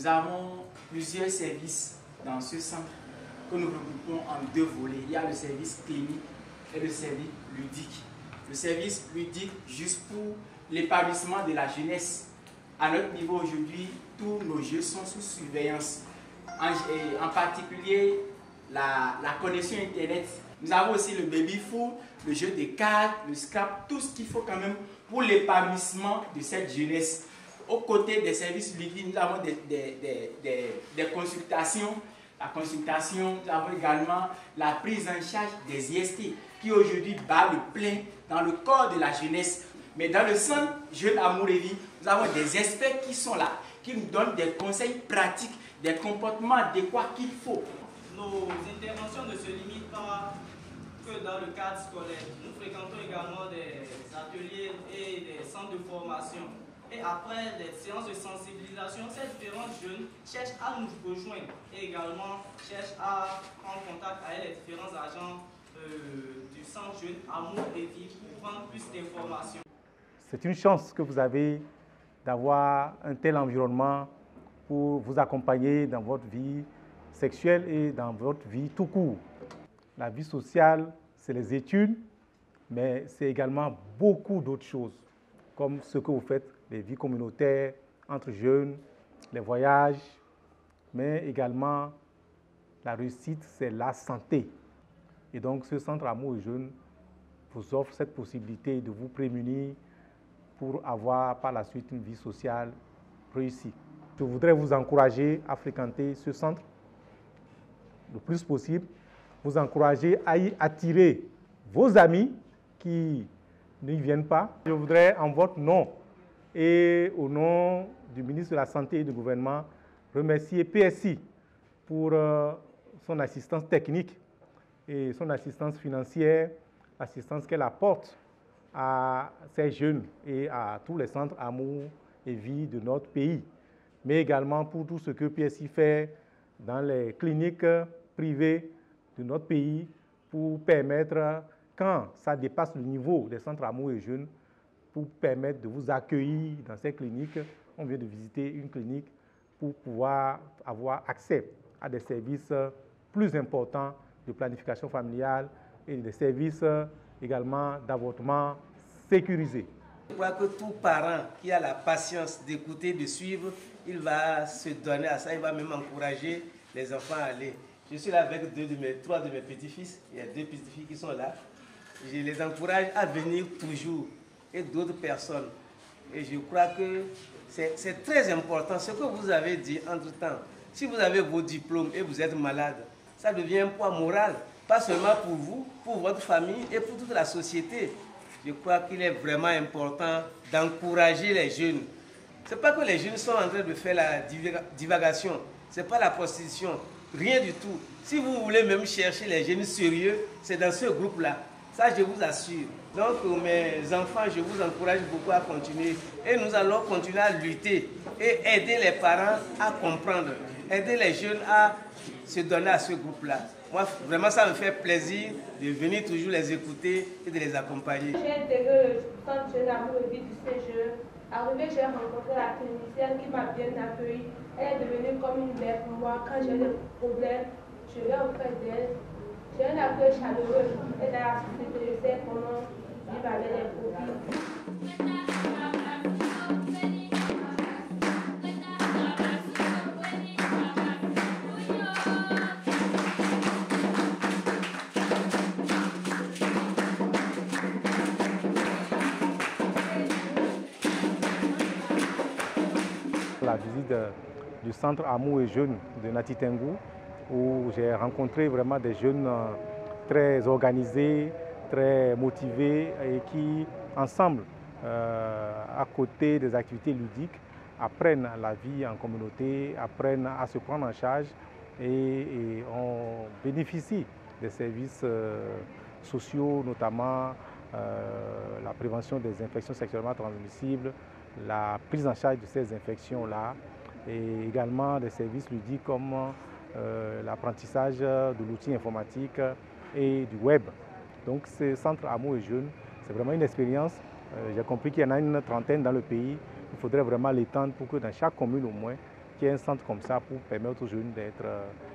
Nous avons plusieurs services dans ce centre que nous regroupons en deux volets. Il y a le service clinique et le service ludique. Le service ludique, juste pour l'épanouissement de la jeunesse. À notre niveau aujourd'hui, tous nos jeux sont sous surveillance. En particulier, la connexion Internet. Nous avons aussi le baby food, le jeu de cartes, le scrap, tout ce qu'il faut quand même pour l'épanouissement de cette jeunesse. Aux côtés des services ludiques, nous avons des consultations. La consultation, nous avons également la prise en charge des IST qui aujourd'hui bat le plein dans le corps de la jeunesse. Mais dans le centre Jeunes Amour et Vie, nous avons des experts qui sont là, qui nous donnent des conseils pratiques, des comportements adéquats qu'il faut. Nos interventions ne se limitent pas que dans le cadre scolaire. Nous fréquentons également des ateliers et des centres de formation. Et après les séances de sensibilisation, ces différents jeunes cherchent à nous rejoindre et également cherchent à prendre contact avec les différents agents du centre Jeunes Amour et Vie pour prendre plus d'informations. C'est une chance que vous avez d'avoir un tel environnement pour vous accompagner dans votre vie sexuelle et dans votre vie tout court. La vie sociale, c'est les études, mais c'est également beaucoup d'autres choses, comme ce que vous faites, les vies communautaires entre jeunes, les voyages, mais également la réussite, c'est la santé. Et donc, ce centre Amour et Jeunes vous offre cette possibilité de vous prémunir pour avoir par la suite une vie sociale réussie. Je voudrais vous encourager à fréquenter ce centre le plus possible, vous encourager à y attirer vos amis qui n'y viennent pas. Je voudrais en votre nom et au nom du ministre de la Santé et du gouvernement remercier PSI pour son assistance technique et son assistance financière, l'assistance qu'elle apporte à ces jeunes et à tous les centres Amour et Vie de notre pays, mais également pour tout ce que PSI fait dans les cliniques privées de notre pays pour permettre, quand ça dépasse le niveau des centres Amour et Jeunes, pour permettre de vous accueillir dans ces cliniques. On vient de visiter une clinique pour pouvoir avoir accès à des services plus importants de planification familiale et des services également d'avortement sécurisé. Je crois que tout parent qui a la patience d'écouter, de suivre, il va se donner à ça, il va même encourager les enfants à aller. Je suis là avec trois de mes petits-fils, il y a deux petites-filles qui sont là. Je les encourage à venir toujours et d'autres personnes. Et je crois que c'est très important ce que vous avez dit entre-temps. Si vous avez vos diplômes et vous êtes malade, ça devient un poids moral, pas seulement pour vous, pour votre famille et pour toute la société. Je crois qu'il est vraiment important d'encourager les jeunes. Ce n'est pas que les jeunes sont en train de faire la divagation, ce n'est pas la prostitution, rien du tout. Si vous voulez même chercher les jeunes sérieux, c'est dans ce groupe-là. Ça, je vous assure. Donc, mes enfants, je vous encourage beaucoup à continuer. Et nous allons continuer à lutter et aider les parents à comprendre, aider les jeunes à se donner à ce groupe-là. Moi, vraiment, ça me fait plaisir de venir toujours les écouter et de les accompagner. J'ai intégré le centre Jeunes Amour et Vie du CGE. Arrivé, j'ai rencontré la clinicienne qui m'a bien accueillie. Elle est devenue comme une mère pour moi. Quand j'ai des problèmes, je vais auprès d'elle. J'ai un accueil chaleureux. Elle a assisté que je sais comment vivre avec les copines. La visite du centre Amour et Jeunes de Nati Tengou, où j'ai rencontré vraiment des jeunes très organisés, très motivés et qui, ensemble, à côté des activités ludiques, apprennent la vie en communauté, apprennent à se prendre en charge et on bénéficie des services sociaux, notamment la prévention des infections sexuellement transmissibles, la prise en charge de ces infections-là et également des services ludiques comme l'apprentissage de l'outil informatique et du web. Donc ce centre Amour et Jeunes, c'est vraiment une expérience. J'ai compris qu'il y en a une trentaine dans le pays. Il faudrait vraiment l'étendre pour que dans chaque commune au moins, qu'il y ait un centre comme ça pour permettre aux jeunes d'être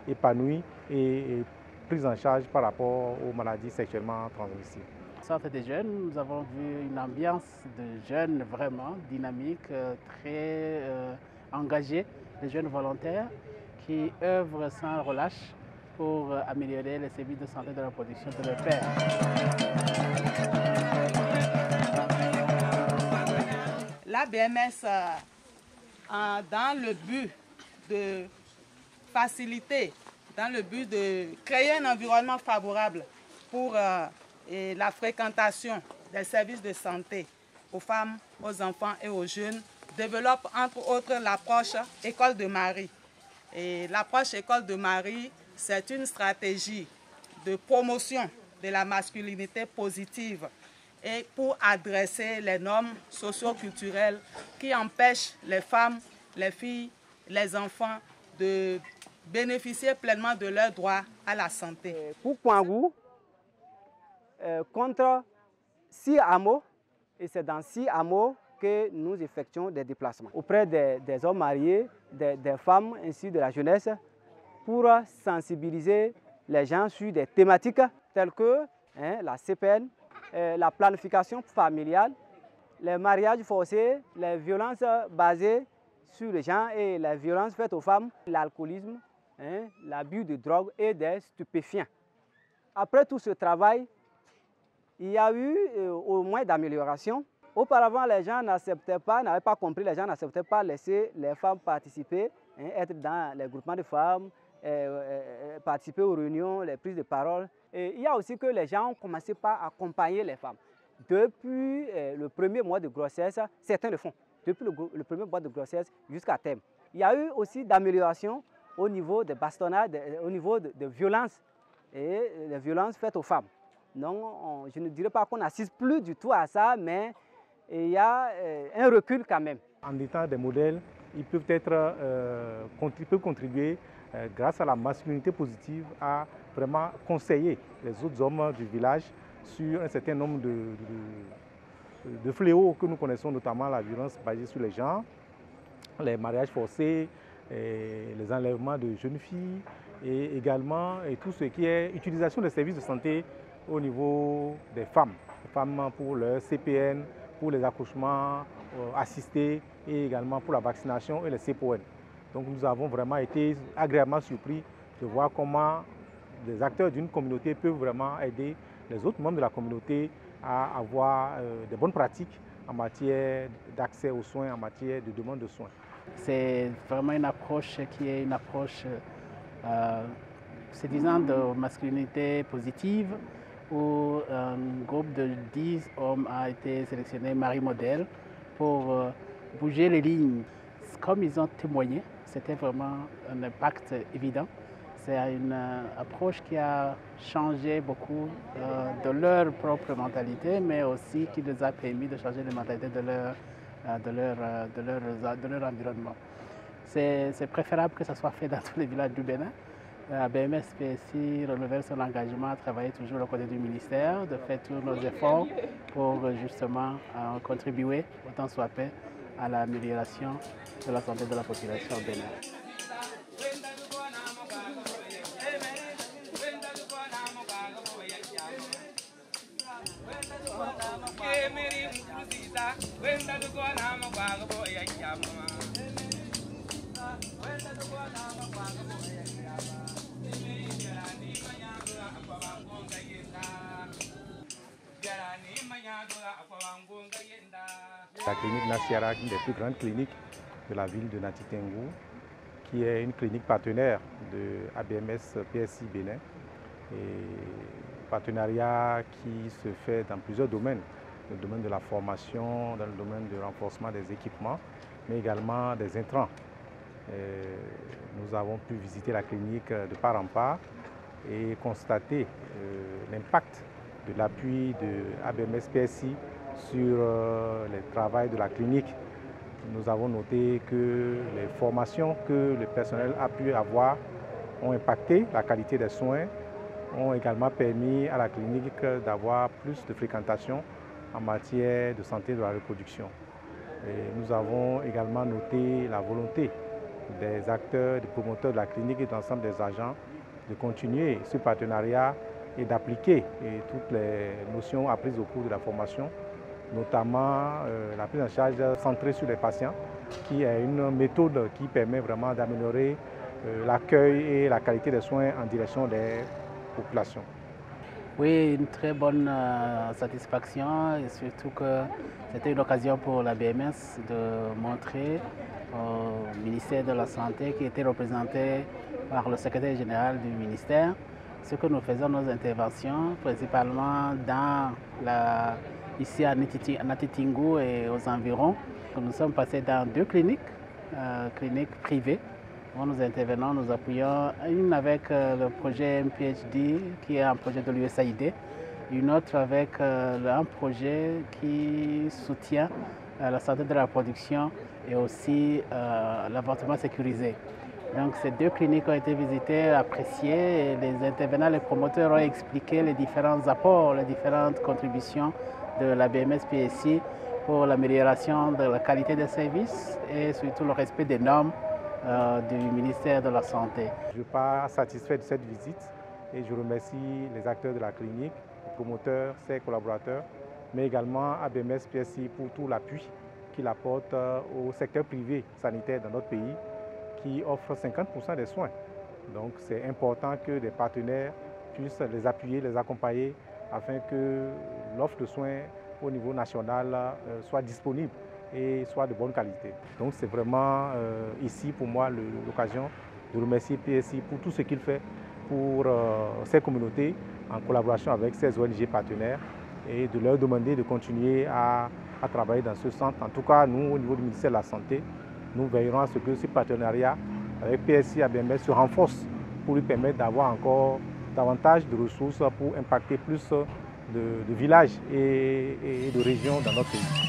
épanouis et pris en charge par rapport aux maladies sexuellement transmissibles. Au centre des jeunes, nous avons vu une ambiance de jeunes vraiment dynamique, très engagés, des jeunes volontaires qui œuvrent sans relâche pour améliorer les services de santé de la reproduction de leur père. La BMS, dans le but de faciliter, dans le but de créer un environnement favorable pour la fréquentation des services de santé aux femmes, aux enfants et aux jeunes, développe entre autres l'approche École de Marie. Et l'approche École de Marie, c'est une stratégie de promotion de la masculinité positive et pour adresser les normes socio-culturelles qui empêchent les femmes, les filles, les enfants de bénéficier pleinement de leurs droits à la santé. Pour Kouangou, contre 6 hameaux, et c'est dans 6 hameaux que nous effectuons des déplacements auprès des hommes mariés, des femmes ainsi de la jeunesse pour sensibiliser les gens sur des thématiques telles que la CPN, la planification familiale, les mariages forcés, les violences basées sur les gens et les violences faites aux femmes, l'alcoolisme, l'abus de drogue et des stupéfiants. Après tout ce travail, il y a eu au moins d'amélioration. Auparavant, les gens n'acceptaient pas, n'avaient pas compris, les gens n'acceptaient pas laisser les femmes participer, être dans les groupements de femmes, participer aux réunions, les prises de parole. Et il y a aussi que les gens ont commencé par accompagner les femmes. Depuis le premier mois de grossesse, certains le font, depuis le premier mois de grossesse jusqu'à terme. Il y a eu aussi d'amélioration au niveau des bastonnades, au niveau de violences et les violences faites aux femmes. Donc, je ne dirais pas qu'on n'assiste plus du tout à ça, mais il y a un recul quand même. En étant des modèles, ils peuvent contribuer grâce à la masculinité positive à vraiment conseiller les autres hommes du village sur un certain nombre de fléaux que nous connaissons, notamment la violence basée sur les genres, les mariages forcés, les enlèvements de jeunes filles et également tout ce qui est utilisation des services de santé au niveau des femmes. Les femmes pour leur CPN, pour les accouchements assistés et également pour la vaccination et les CPON. Donc nous avons vraiment été agréablement surpris de voir comment des acteurs d'une communauté peuvent vraiment aider les autres membres de la communauté à avoir des bonnes pratiques en matière d'accès aux soins, en matière de demande de soins. C'est vraiment une approche qui est une approche, se disant, de masculinité positive, où un groupe de 10 hommes a été sélectionné Marie Modèle pour bouger les lignes. Comme ils ont témoigné, c'était vraiment un impact évident. C'est une approche qui a changé beaucoup de leur propre mentalité, mais aussi qui les a permis de changer les mentalités de leur environnement. C'est préférable que ça soit fait dans tous les villages du Bénin. La BMS PSI renouvelle son engagement à travailler toujours aux côtés du ministère, de faire tous nos efforts pour justement contribuer, autant soit peu, à l'amélioration de la santé de la population au Bénin. La clinique Nasiara, une des plus grandes cliniques de la ville de Nati Tengou, qui est une clinique partenaire de ABMS PSI Bénin. Et partenariat qui se fait dans plusieurs domaines, dans le domaine de la formation, dans le domaine du renforcement des équipements, mais également des intrants. Nous avons pu visiter la clinique de part en part et constater l'impact de l'appui de ABMS PSI sur le travail de la clinique. Nous avons noté que les formations que le personnel a pu avoir ont impacté la qualité des soins, ont également permis à la clinique d'avoir plus de fréquentation en matière de santé de la reproduction. Et nous avons également noté la volonté des acteurs, des promoteurs de la clinique et de l'ensemble des agents de continuer ce partenariat et d'appliquer toutes les notions apprises au cours de la formation, notamment la prise en charge centrée sur les patients, qui est une méthode qui permet vraiment d'améliorer l'accueil et la qualité des soins en direction des populations. Oui, une très bonne satisfaction et surtout que c'était une occasion pour la BMS de montrer au ministère de la Santé, qui était représenté par le secrétaire général du ministère, ce que nous faisons nos interventions, principalement ici à Natitingou et aux environs. Nous sommes passés dans 2 cliniques privées, où nous intervenons, nous appuyons, une avec le projet MPHD, qui est un projet de l'USAID, une autre avec un projet qui soutient la santé de la reproduction et aussi l'avortement sécurisé. Donc ces 2 cliniques ont été visitées, appréciées, et les intervenants, les promoteurs ont expliqué les différents apports, les différentes contributions de la BMS-PSI pour l'amélioration de la qualité des services et surtout le respect des normes du ministère de la Santé. Je pars satisfait de cette visite et je remercie les acteurs de la clinique, les promoteurs, ses collaborateurs, mais également ABMS-PSI pour tout l'appui qu'il apporte au secteur privé sanitaire dans notre pays, qui offre 50% des soins. Donc c'est important que des partenaires puissent les appuyer, les accompagner, afin que l'offre de soins au niveau national soit disponible et soit de bonne qualité. Donc c'est vraiment ici pour moi l'occasion de remercier PSI pour tout ce qu'il fait pour ces communautés en collaboration avec ces ONG partenaires et de leur demander de continuer à travailler dans ce centre. En tout cas, nous, au niveau du ministère de la Santé, nous veillerons à ce que ce partenariat avec PSI et ABMS se renforce pour lui permettre d'avoir encore davantage de ressources pour impacter plus de villages et de régions dans notre pays.